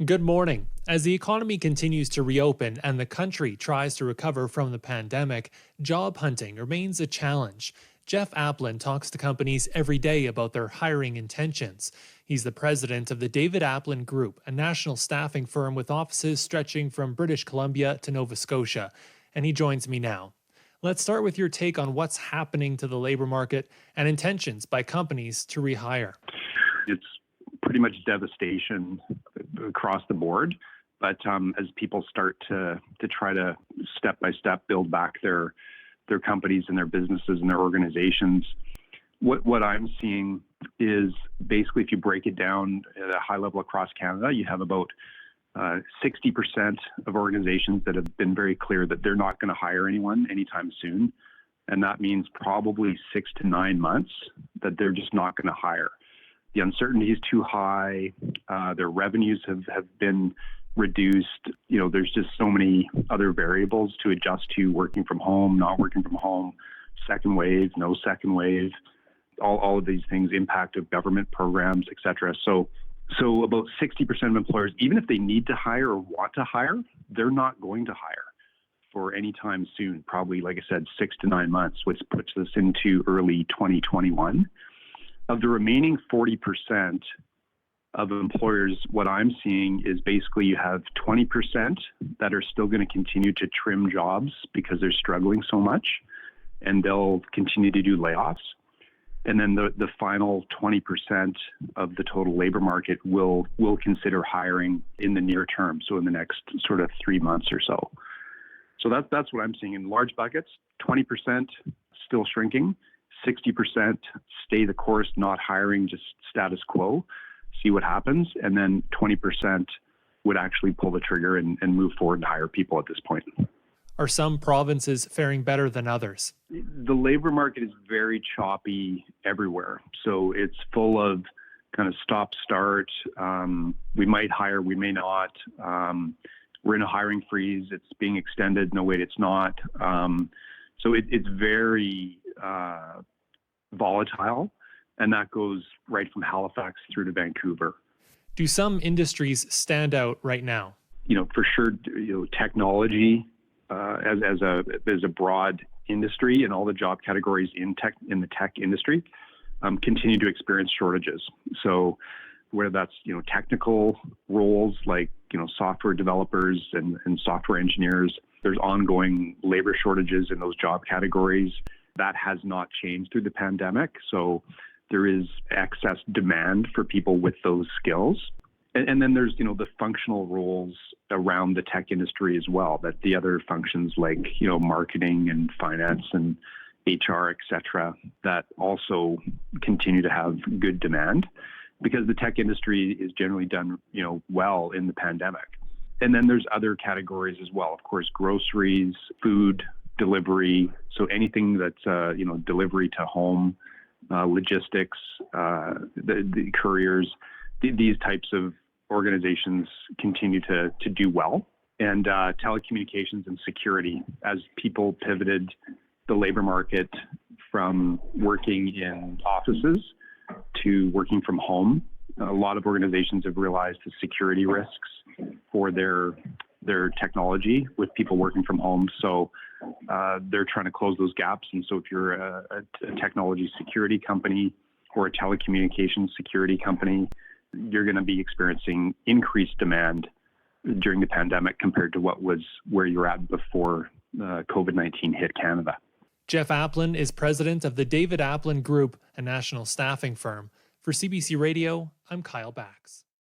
Good morning. As the economy continues to reopen and the country tries to recover from the pandemic, job hunting remains a challenge. Jeff Applin talks to companies every day about their hiring intentions. He's the president of the David Applin Group, a national staffing firm with offices stretching from British Columbia to Nova Scotia. And he joins me now. Let's start with your take on what's happening to the labor market and intentions by companies to rehire. It's pretty much devastation across the board. But as people start to try to step by step build back their companies and their businesses and their organizations, what I'm seeing is basically, if you break it down at a high level across Canada, you have about 60% of organizations that have been very clear that they're not going to hire anyone anytime soon. And that means probably 6 to 9 months that they're just not going to hire. The uncertainty is too high. Their revenues have been reduced. There's just so many other variables to adjust to: working from home, not working from home, second wave, no second wave. All of these things, impact of government programs, et cetera. So about 60% of employers, even if they need to hire or want to hire, they're not going to hire for any time soon. Probably, like I said, 6 to 9 months, which puts us into early 2021. Of the remaining 40% of employers, what I'm seeing is basically you have 20% that are still going to continue to trim jobs because they're struggling so much, and they'll continue to do layoffs. And then the final 20% of the total labor market will consider hiring in the near term, so in the next sort of 3 months or so. So that's what I'm seeing in large buckets. 20% still shrinking. 60% stay the course, not hiring, just status quo, see what happens. And then 20% would actually pull the trigger and move forward and hire people at this point. Are some provinces faring better than others? The labor market is very choppy everywhere. So it's full of kind of stop-start. We might hire, we may not. We're in a hiring freeze. It's being extended. No, wait, it's not. So it's very volatile, and that goes right from Halifax through to Vancouver. Do some industries stand out right now? For sure, technology as a broad industry, and all the job categories in the tech industry continue to experience shortages. So whether that's technical roles like software developers and software engineers, there's ongoing labor shortages in those job categories. That has not changed through the pandemic. So there is excess demand for people with those skills. And then there's, the functional roles around the tech industry as well, that the other functions like, marketing and finance and HR, et cetera, that also continue to have good demand because the tech industry is generally done, well in the pandemic. And then there's other categories as well. Of course, groceries, food, delivery. So anything that's, delivery to home, logistics, the couriers, these types of organizations continue to do well. And telecommunications and security, as people pivoted the labor market from working in offices to working from home, a lot of organizations have realized the security risks for their technology with people working from home. So they're trying to close those gaps. And so if you're a technology security company or a telecommunications security company, you're going to be experiencing increased demand during the pandemic compared to where you're at before COVID-19 hit Canada. Jeff Applin is president of the David Applin Group, a national staffing firm. For CBC Radio, I'm Kyle Bax.